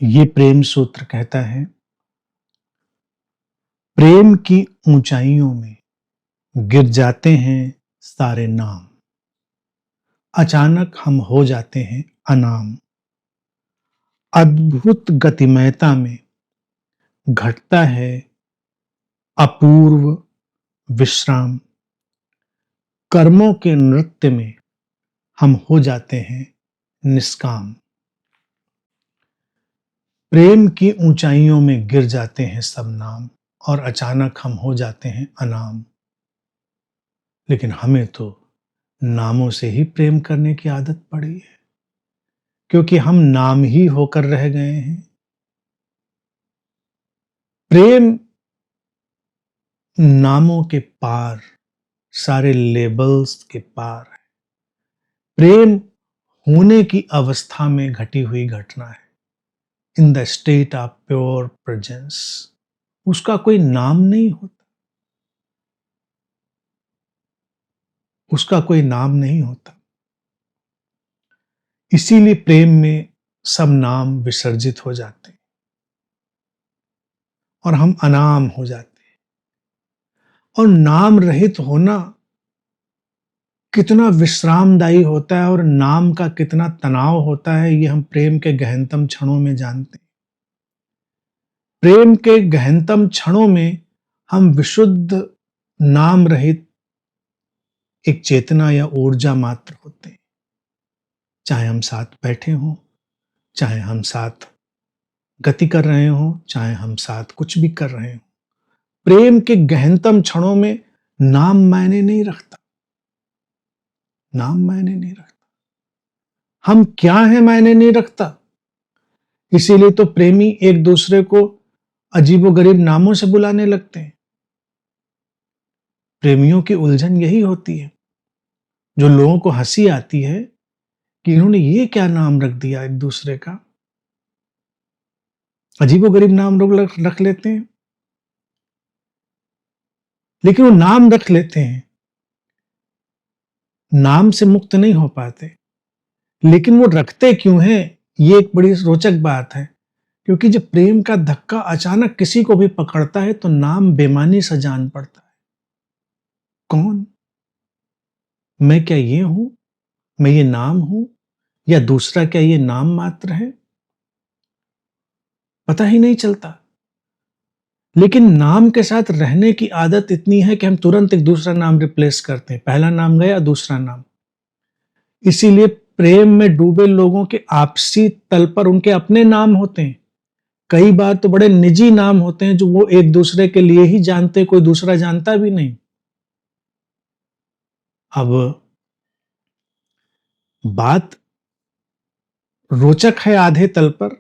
ये प्रेम सूत्र कहता है, प्रेम की ऊंचाइयों में गिर जाते हैं सारे नाम, अचानक हम हो जाते हैं अनाम। अद्भुत गतिमयता में घटता है अपूर्व विश्राम, कर्मों के नृत्य में हम हो जाते हैं निष्काम। प्रेम की ऊंचाइयों में गिर जाते हैं सब नाम और अचानक हम हो जाते हैं अनाम। लेकिन हमें तो नामों से ही प्रेम करने की आदत पड़ी है, क्योंकि हम नाम ही होकर रह गए हैं। प्रेम नामों के पार, सारे लेबल्स के पार है। प्रेम होने की अवस्था में घटी हुई घटना है, in the state of pure presence. उसका कोई नाम नहीं होता, उसका कोई नाम नहीं होता। इसीलिए प्रेम में सब नाम विसर्जित हो जाते हैं और हम अनाम हो जाते हैं। और नाम रहित होना कितना विश्रामदायी होता है और नाम का कितना तनाव होता है, ये हम प्रेम के गहनतम क्षणों में जानते हैं। प्रेम के गहनतम क्षणों में हम विशुद्ध नाम रहित एक चेतना या ऊर्जा मात्र होते हैं। चाहे हम साथ बैठे हों, चाहे हम साथ गति कर रहे हों, चाहे हम साथ कुछ भी कर रहे हों, प्रेम के गहनतम क्षणों में नाम मायने नहीं रखता। नाम मायने नहीं रखता, हम क्या है मायने नहीं रखता। इसीलिए तो प्रेमी एक दूसरे को अजीबोगरीब नामों से बुलाने लगते हैं। प्रेमियों की उलझन यही होती है, जो लोगों को हंसी आती है कि इन्होंने ये क्या नाम रख दिया एक दूसरे का। अजीबोगरीब नाम लोग रख लेते हैं, लेकिन वो नाम रख लेते हैं, नाम से मुक्त नहीं हो पाते। लेकिन वो रखते क्यों हैं, ये एक बड़ी रोचक बात है। क्योंकि जब प्रेम का धक्का अचानक किसी को भी पकड़ता है तो नाम बेमानी सा जान पड़ता है। कौन मैं, क्या ये हूं, मैं ये नाम हूं, या दूसरा क्या ये नाम मात्र है, पता ही नहीं चलता। लेकिन नाम के साथ रहने की आदत इतनी है कि हम तुरंत एक दूसरा नाम रिप्लेस करते हैं। पहला नाम गया, दूसरा नाम। इसीलिए प्रेम में डूबे लोगों के आपसी तल पर उनके अपने नाम होते हैं। कई बार तो बड़े निजी नाम होते हैं जो वो एक दूसरे के लिए ही जानते, कोई दूसरा जानता भी नहीं। अब बात रोचक है आधे तल पर,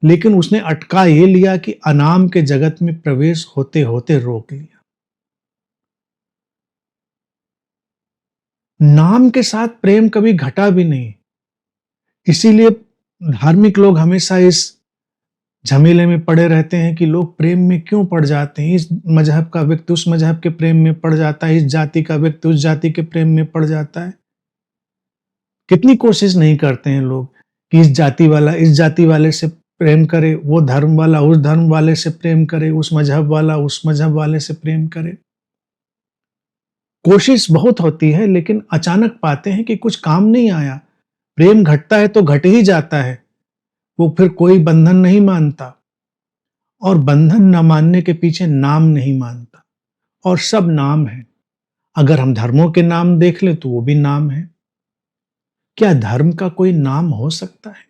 लेकिन उसने अटका ये लिया कि अनाम के जगत में प्रवेश होते होते रोक लिया। नाम के साथ प्रेम कभी घटा भी नहीं। इसीलिए धार्मिक लोग हमेशा इस झमेले में पड़े रहते हैं कि लोग प्रेम में क्यों पड़ जाते हैं। इस मजहब का व्यक्ति उस मजहब के प्रेम में पड़ जाता है, इस जाति का व्यक्ति उस जाति के प्रेम में पड़ जाता है। कितनी कोशिश नहीं करते हैं लोग कि इस जाति वाला इस जाति वाले से प्रेम करे, वो धर्म वाला उस धर्म वाले से प्रेम करे, उस मजहब वाला उस मजहब वाले से प्रेम करे। कोशिश बहुत होती है, लेकिन अचानक पाते हैं कि कुछ काम नहीं आया। प्रेम घटता है तो घट ही जाता है, वो फिर कोई बंधन नहीं मानता, और बंधन न मानने के पीछे नाम नहीं मानता। और सब नाम है। अगर हम धर्मों के नाम देख लें तो वो भी नाम है। क्या धर्म का कोई नाम हो सकता है?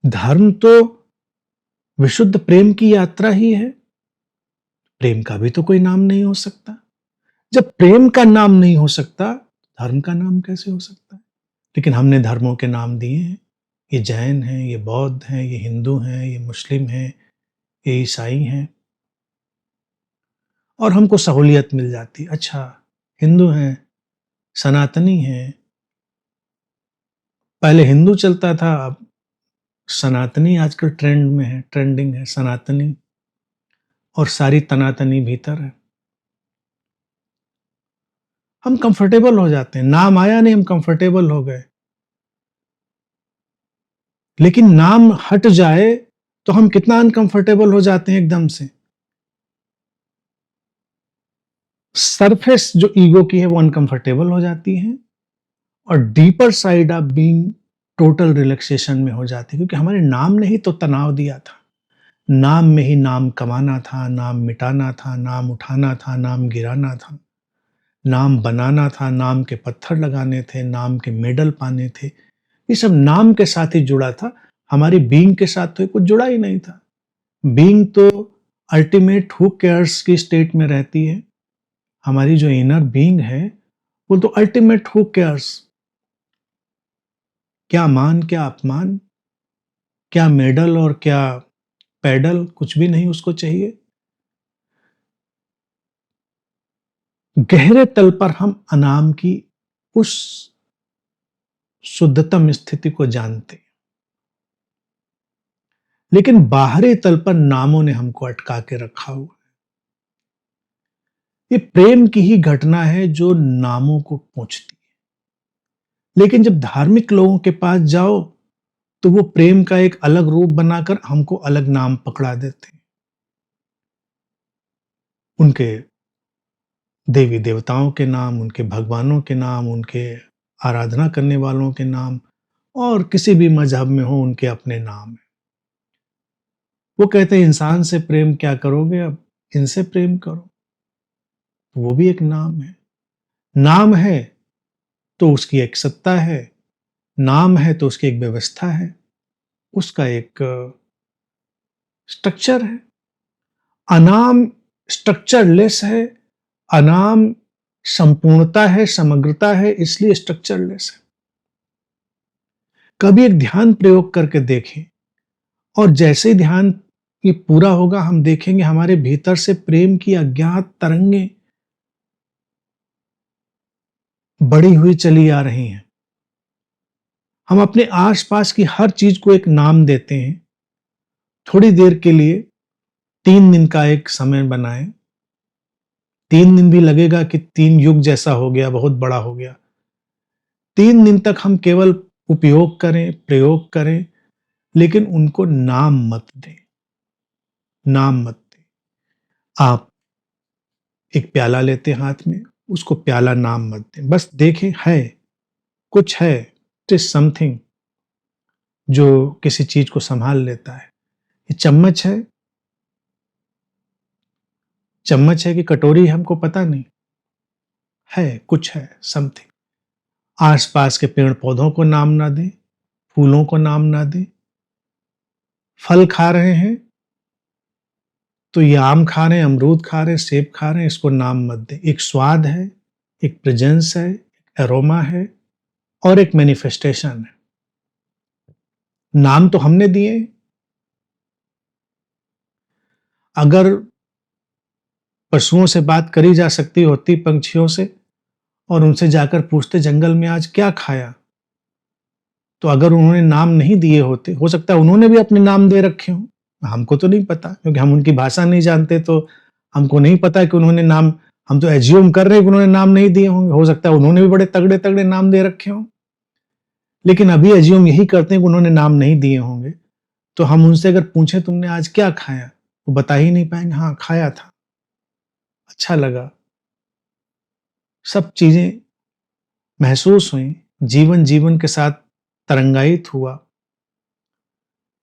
धर्म तो विशुद्ध प्रेम की यात्रा ही है। प्रेम का भी तो कोई नाम नहीं हो सकता। जब प्रेम का नाम नहीं हो सकता, धर्म का नाम कैसे हो सकता है? लेकिन हमने धर्मों के नाम दिए हैं। ये जैन हैं, ये बौद्ध हैं, ये हिंदू हैं, ये मुस्लिम हैं, ये ईसाई हैं, और हमको सहूलियत मिल जाती। अच्छा, हिंदू हैं, सनातनी हैं। पहले हिंदू चलता था, अब सनातनी आजकल ट्रेंड में है, ट्रेंडिंग है सनातनी, और सारी तनातनी भीतर है। हम कंफर्टेबल हो जाते हैं, नाम आया नहीं, हम कंफर्टेबल हो गए। लेकिन नाम हट जाए तो हम कितना अनकंफर्टेबल हो जाते हैं एकदम से। सरफेस जो ईगो की है वो अनकंफर्टेबल हो जाती है और deeper side of being total relaxation में हो जाती है, क्योंकि हमारे नाम ने ही तो तनाव दिया था। नाम में ही नाम कमाना था, नाम मिटाना था, नाम उठाना था, नाम गिराना था, नाम बनाना था, नाम के पत्थर लगाने थे, नाम के मेडल पाने थे। ये सब नाम के साथ ही जुड़ा था, हमारी बीइंग के साथ तो कुछ जुड़ा ही नहीं था। बीइंग तो अल्टीमेट हु केयर्स की स्टेट में रहती है। हमारी जो इनर बीइंग है वो तो अल्टीमेट हु केयर्स। क्या मान क्या अपमान, क्या मेडल और क्या पैडल, कुछ भी नहीं उसको चाहिए। गहरे तल पर हम अनाम की उस शुद्धतम स्थिति को जानते, लेकिन बाहरी तल पर नामों ने हमको अटका के रखा हुआ है। ये प्रेम की ही घटना है जो नामों को पूछती है, लेकिन जब धार्मिक लोगों के पास जाओ तो वो प्रेम का एक अलग रूप बनाकर हमको अलग नाम पकड़ा देते हैं। उनके देवी देवताओं के नाम, उनके भगवानों के नाम, उनके आराधना करने वालों के नाम, और किसी भी मजहब में हो उनके अपने नाम हैं। वो कहते हैं इंसान से प्रेम क्या करोगे, अब इनसे प्रेम करो। वो भी एक नाम है। नाम है तो उसकी एक सत्ता है, नाम है तो उसकी एक व्यवस्था है, उसका एक स्ट्रक्चर है। अनाम स्ट्रक्चरलेस है, अनाम संपूर्णता है, समग्रता है, इसलिए स्ट्रक्चरलेस है। कभी एक ध्यान प्रयोग करके देखें, और जैसे ही ध्यान ये पूरा होगा हम देखेंगे हमारे भीतर से प्रेम की अज्ञात तरंगें बढ़ी हुई चली आ रही हैं। हम अपने आसपास की हर चीज को एक नाम देते हैं। थोड़ी देर के लिए 3 दिन का एक समय बनाएं। 3 दिन भी लगेगा कि 3 युग जैसा हो गया, बहुत बड़ा हो गया। 3 दिन तक हम केवल उपयोग करें, प्रयोग करें, लेकिन उनको नाम मत दें। नाम मत दें। आप एक प्याला लेते हाथ में, उसको प्याला नाम मत दें, बस देखें है, कुछ है, इट इज समथिंग जो किसी चीज को संभाल लेता है। ये चम्मच है, चम्मच है कि कटोरी हमको पता नहीं, है कुछ है, समथिंग। आसपास के पेड़ पौधों को नाम ना दें, फूलों को नाम ना दें। फल खा रहे हैं तो ये आम खा रहे हैं, अमरूद खा रहे हैं, सेब खा रहे हैं, इसको नाम मत दें। एक स्वाद है, एक प्रेजेंस है, एक एरोमा है, और एक मैनिफेस्टेशन है। नाम तो हमने दिए। अगर पशुओं से बात करी जा सकती होती, पंछियों से, और उनसे जाकर पूछते जंगल में आज क्या खाया, तो अगर उन्होंने नाम नहीं दिए होते, हो सकता है उन्होंने भी अपने नाम दे रखे हों। हमको तो नहीं पता, क्योंकि हम उनकी भाषा नहीं जानते, तो हमको नहीं पता कि उन्होंने नाम, हम तो एज्यूम कर रहे हैं कि उन्होंने नाम नहीं दिए होंगे। हो सकता है उन्होंने भी बड़े तगड़े तगड़े नाम दे रखे हों, लेकिन अभी एज्यूम यही करते हैं कि उन्होंने नाम नहीं दिए होंगे। तो हम उनसे अगर पूछें तुमने आज क्या खाया, वो बता ही नहीं पाएंगे। हाँ खाया था, अच्छा लगा, सब चीजें महसूस हुई, जीवन जीवन के साथ तरंगायित हुआ।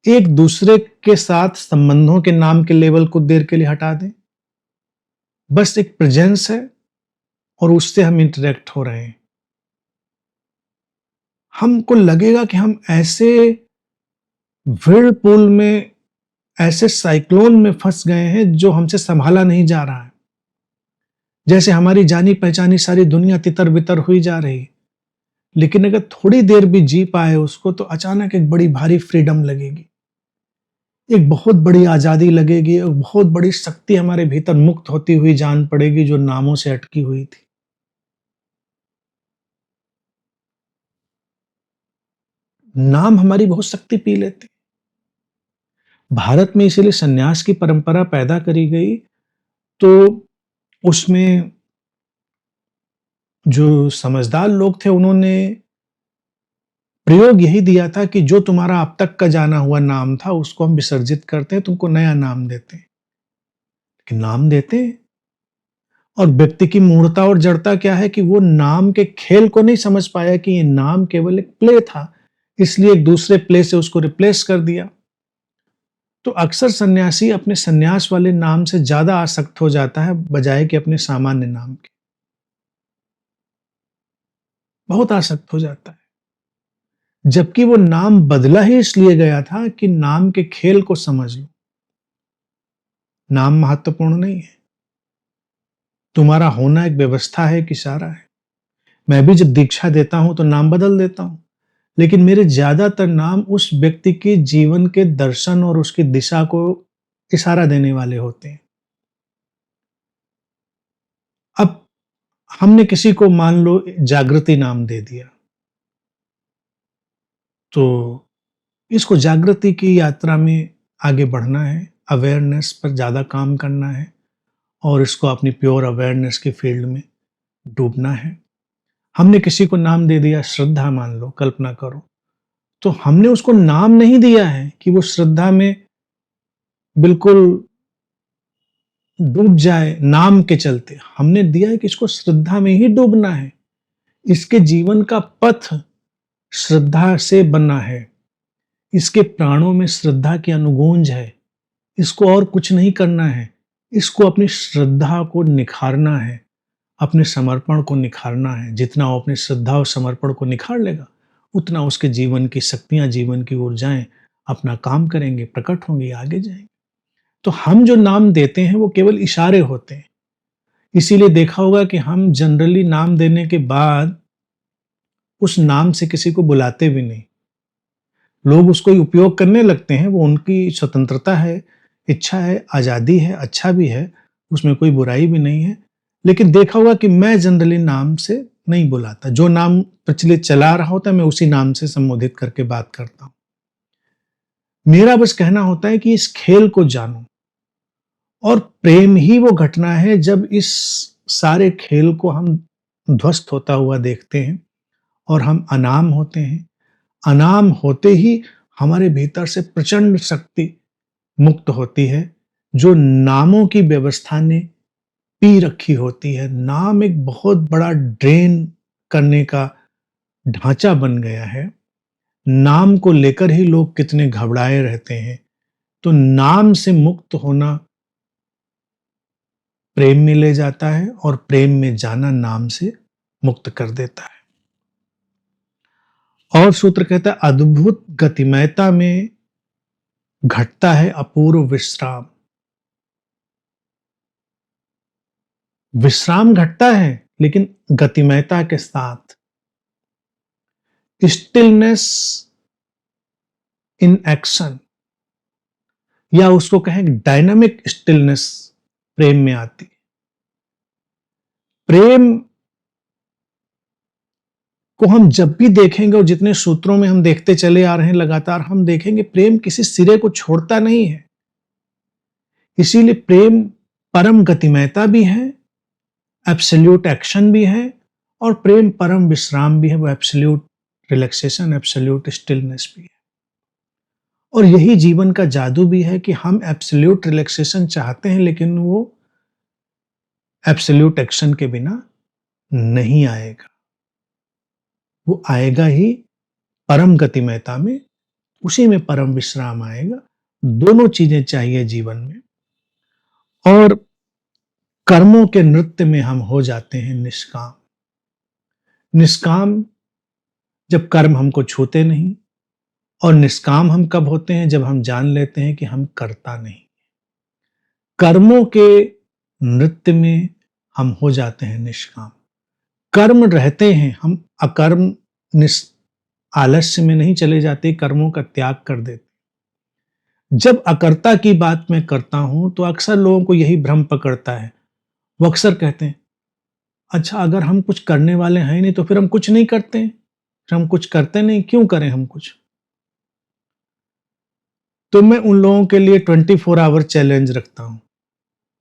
एक दूसरे के साथ संबंधों के नाम के लेवल को देर के लिए हटा दें, बस एक प्रेजेंस है और उससे हम इंटरेक्ट हो रहे हैं। हमको लगेगा कि हम ऐसे व्हिर्लपूल में, ऐसे साइक्लोन में फंस गए हैं जो हमसे संभाला नहीं जा रहा है। जैसे हमारी जानी पहचानी सारी दुनिया तितर बितर हुई जा रही है। लेकिन अगर थोड़ी देर भी जी पाए उसको, तो अचानक एक बड़ी भारी फ्रीडम लगेगी, एक बहुत बड़ी आजादी लगेगी, एक बहुत बड़ी शक्ति हमारे भीतर मुक्त होती हुई जान पड़ेगी जो नामों से अटकी हुई थी। नाम हमारी बहुत शक्ति पी लेते। भारत में इसीलिए सन्यास की परंपरा पैदा करी गई, तो उसमें जो समझदार लोग थे उन्होंने प्रयोग यही दिया था कि जो तुम्हारा अब तक का जाना हुआ नाम था उसको हम विसर्जित करते हैं, तुमको नया नाम देते हैं। कि नाम देते हैं और व्यक्ति की मूर्खता और जड़ता क्या है कि वो नाम के खेल को नहीं समझ पाया कि ये नाम केवल एक प्ले था, इसलिए एक दूसरे प्ले से उसको रिप्लेस कर दिया। तो अक्सर सन्यासी अपने सन्यास वाले नाम से ज्यादा आसक्त हो जाता है बजाय कि अपने सामान्य नाम के। बहुत आसक्त हो जाता है, जबकि वो नाम बदला ही इसलिए गया था कि नाम के खेल को समझ लो। नाम महत्वपूर्ण नहीं है, तुम्हारा होना एक व्यवस्था है, एक इशारा है। मैं भी जब दीक्षा देता हूं तो नाम बदल देता हूं, लेकिन मेरे ज्यादातर नाम उस व्यक्ति के जीवन के दर्शन और उसकी दिशा को इशारा देने वाले होते हैं। अब हमने किसी को मान लो जागृति नाम दे दिया, तो इसको जागृति की यात्रा में आगे बढ़ना है, अवेयरनेस पर ज्यादा काम करना है और इसको अपनी प्योर अवेयरनेस के फील्ड में डूबना है। हमने किसी को नाम दे दिया श्रद्धा, मान लो, कल्पना करो, तो हमने उसको नाम नहीं दिया है कि वो श्रद्धा में बिल्कुल डूब जाए नाम के चलते। हमने दिया है कि इसको श्रद्धा में ही डूबना है। इसके जीवन का पथ श्रद्धा से बना है, इसके प्राणों में श्रद्धा की अनुगूंज है, इसको और कुछ नहीं करना है, इसको अपनी श्रद्धा को निखारना है, अपने समर्पण को निखारना है। जितना वो अपनी श्रद्धा और समर्पण को निखार लेगा, उतना उसके जीवन की शक्तियां, जीवन की ऊर्जाएं अपना काम करेंगे, प्रकट होंगी, आगे जाएंगे। तो हम जो नाम देते हैं वो केवल इशारे होते हैं। इसीलिए देखा होगा कि हम जनरली नाम देने के बाद उस नाम से किसी को बुलाते भी नहीं। लोग उसको ही उपयोग करने लगते हैं, वो उनकी स्वतंत्रता है, इच्छा है, आज़ादी है, अच्छा भी है, उसमें कोई बुराई भी नहीं है। लेकिन देखा होगा कि मैं जनरली नाम से नहीं बुलाता। जो नाम प्रचलित चला रहा होता है मैं उसी नाम से संबोधित करके बात करता हूँ। मेरा बस कहना होता है कि इस खेल को जानो, और प्रेम ही वो घटना है जब इस सारे खेल को हम ध्वस्त होता हुआ देखते हैं और हम अनाम होते हैं। अनाम होते ही हमारे भीतर से प्रचंड शक्ति मुक्त होती है, जो नामों की व्यवस्था ने पी रखी होती है। नाम एक बहुत बड़ा ड्रेन करने का ढांचा बन गया है। नाम को लेकर ही लोग कितने घबराए रहते हैं। तो नाम से मुक्त होना प्रेम में ले जाता है और प्रेम में जाना नाम से मुक्त कर देता है। और सूत्र कहता है अद्भुत गतिमयता में घटता है अपूर्व विश्राम। विश्राम घटता है लेकिन गतिमयता के साथ। स्टिलनेस इन एक्शन, या उसको कहें डायनामिक स्टिलनेस, प्रेम में आती। प्रेम को हम जब भी देखेंगे और जितने सूत्रों में हम देखते चले आ रहे हैं लगातार, हम देखेंगे प्रेम किसी सिरे को छोड़ता नहीं है। इसीलिए प्रेम परम गतिमयता भी है, एब्सोल्यूट एक्शन भी है, और प्रेम परम विश्राम भी है, वो एब्सोल्यूट रिलैक्सेशन, एब्सोल्यूट स्टिलनेस भी है। और यही जीवन का जादू भी है कि हम एब्सोल्यूट रिलैक्सेशन चाहते हैं, लेकिन वो एब्सोल्यूट एक्शन के बिना नहीं आएगा। वो आएगा ही परम गतिमयता में, उसी में परम विश्राम आएगा। दोनों चीजें चाहिए जीवन में। और कर्मों के नृत्य में हम हो जाते हैं निष्काम। निष्काम जब कर्म हमको छूते नहीं, और निष्काम हम कब होते हैं, जब हम जान लेते हैं कि हम करता नहीं। कर्मों के नृत्य में हम हो जाते हैं निष्काम। कर्म रहते हैं, हम अकर्म आलस्य में नहीं चले जाते, कर्मों का त्याग कर देते। जब अकर्ता की बात मैं करता हूं तो अक्सर लोगों को यही भ्रम पकड़ता है। वो अक्सर कहते हैं, अच्छा अगर हम कुछ करने वाले हैं नहीं तो फिर हम कुछ नहीं करते हैं, फिर हम कुछ करते नहीं, क्यों करें हम कुछ। तो मैं उन लोगों के लिए 24 आवर चैलेंज रखता हूं,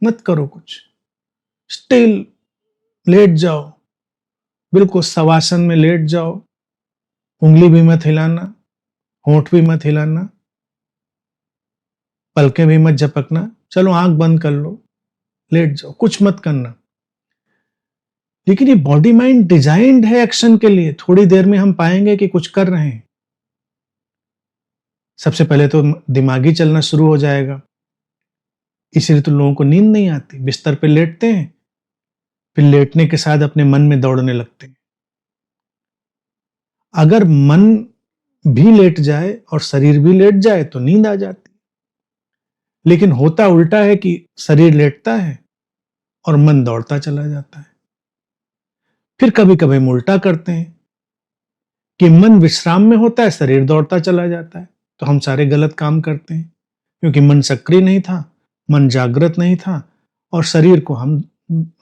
मत करो कुछ, स्टिल लेट जाओ, बिल्कुल शवासन में लेट जाओ, उंगली भी मत हिलाना, होंठ भी मत हिलाना, पलकें भी मत झपकना, चलो आंख बंद कर लो, लेट जाओ, कुछ मत करना। लेकिन ये बॉडी माइंड डिजाइन्ड है एक्शन के लिए। थोड़ी देर में हम पाएंगे कि कुछ कर रहे हैं, सबसे पहले तो दिमागी चलना शुरू हो जाएगा। इसलिए तो लोगों को नींद नहीं आती, बिस्तर पे लेटते हैं, फिर लेटने के साथ अपने मन में दौड़ने लगते हैं। अगर मन भी लेट जाए और शरीर भी लेट जाए तो नींद आ जाती। लेकिन होता उल्टा है कि शरीर लेटता है और मन दौड़ता चला जाता है। फिर कभी कभी हम उल्टा करते हैं कि मन विश्राम में होता है, शरीर दौड़ता चला जाता है। तो हम सारे गलत काम करते हैं, क्योंकि मन सक्रिय नहीं था, मन जागृत नहीं था और शरीर को हम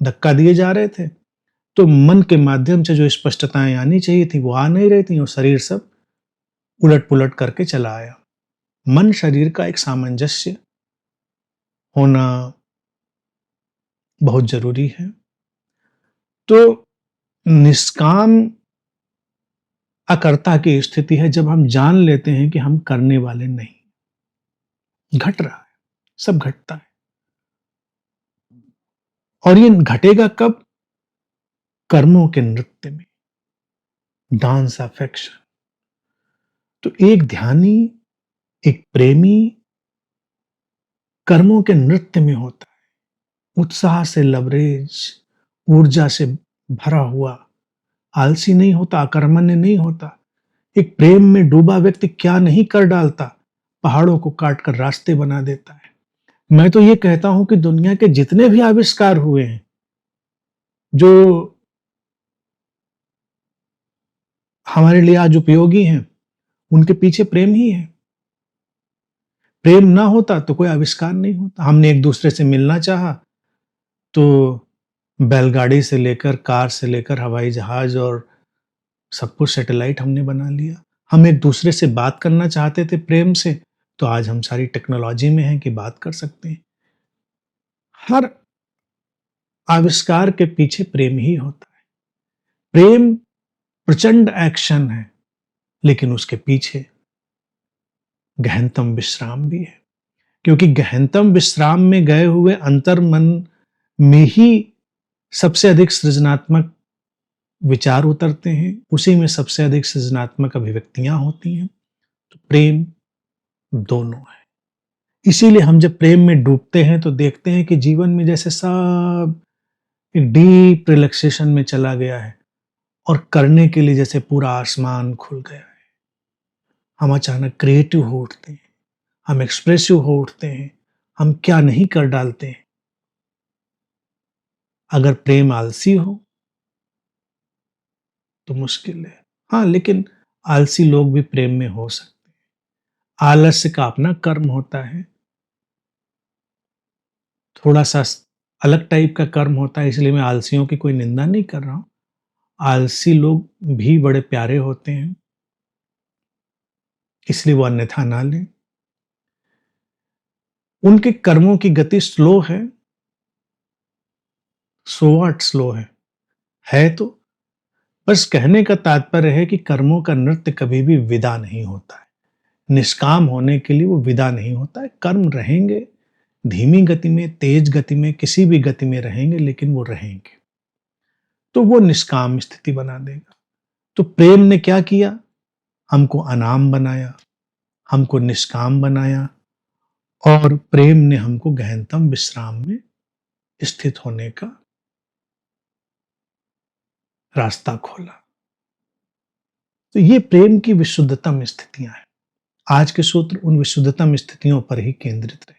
धक्का दिए जा रहे थे। तो मन के माध्यम से जो स्पष्टताएं आनी चाहिए थी वो आ नहीं रही थी और शरीर सब उलट पुलट करके चला आया। मन शरीर का एक सामंजस्य होना बहुत जरूरी है। तो निष्काम अकर्ता की स्थिति है जब हम जान लेते हैं कि हम करने वाले नहीं, घट रहा है, सब घटता है। और ये घटेगा कब? कर्मों के नृत्य में, डांस ऑफ एक्शन। तो एक ध्यानी, एक प्रेमी कर्मों के नृत्य में होता है, उत्साह से लबरेज, ऊर्जा से भरा हुआ, आलसी नहीं होता, अकर्मण्य नहीं होता। एक प्रेम में डूबा व्यक्ति क्या नहीं कर डालता, पहाड़ों को काट कर रास्ते बना देता है। मैं तो ये कहता हूं कि दुनिया के जितने भी आविष्कार हुए हैं, जो हमारे लिए आज उपयोगी हैं, उनके पीछे प्रेम ही है। प्रेम ना होता तो कोई आविष्कार नहीं होता। हमने एक दूसरे से मिलना चाहा तो बैलगाड़ी से लेकर, कार से लेकर, हवाई जहाज और सब कुछ सैटेलाइट हमने बना लिया। हम एक दूसरे से बात करना चाहते थे प्रेम से, तो आज हम सारी टेक्नोलॉजी में हैं कि बात कर सकते हैं। हर आविष्कार के पीछे प्रेम ही होता है। प्रेम प्रचंड एक्शन है, लेकिन उसके पीछे गहनतम विश्राम भी है। क्योंकि गहनतम विश्राम में गए हुए अंतर मन में ही सबसे अधिक सृजनात्मक विचार उतरते हैं, उसी में सबसे अधिक सृजनात्मक अभिव्यक्तियां होती हैं। तो प्रेम दोनों है। इसीलिए हम जब प्रेम में डूबते हैं तो देखते हैं कि जीवन में जैसे सब एक डीप रिलैक्सेशन में चला गया है और करने के लिए जैसे पूरा आसमान खुल गया है। हम अचानक क्रिएटिव हो उठते हैं, हम एक्सप्रेसिव हो उठते हैं, हम क्या नहीं कर डालते हैं। अगर प्रेम आलसी हो तो मुश्किल है। हाँ, लेकिन आलसी लोग भी प्रेम में हो सकते हैं। आलस्य का अपना कर्म होता है, थोड़ा सा अलग टाइप का कर्म होता है, इसलिए मैं आलसियों की कोई निंदा नहीं कर रहा हूं। आलसी लोग भी बड़े प्यारे होते हैं, इसलिए वो अन्यथा ना लें। उनके कर्मों की गति स्लो है, सो व्हाट स्लो है तो बस कहने का तात्पर्य है कि कर्मों का नृत्य कभी भी विदा नहीं होता है। निष्काम होने के लिए वो विदा नहीं होता है। कर्म रहेंगे, धीमी गति में, तेज गति में, किसी भी गति में रहेंगे, लेकिन वो रहेंगे। तो वो निष्काम स्थिति बना देगा। तो प्रेम ने क्या किया? हमको अनाम बनाया, हमको निष्काम बनाया और प्रेम ने हमको गहनतम विश्राम में स्थित होने का रास्ता खोला। तो ये प्रेम की विशुद्धतम स्थितियां हैं। आज के सूत्र उन विशुद्धतम स्थितियों पर ही केंद्रित रहे।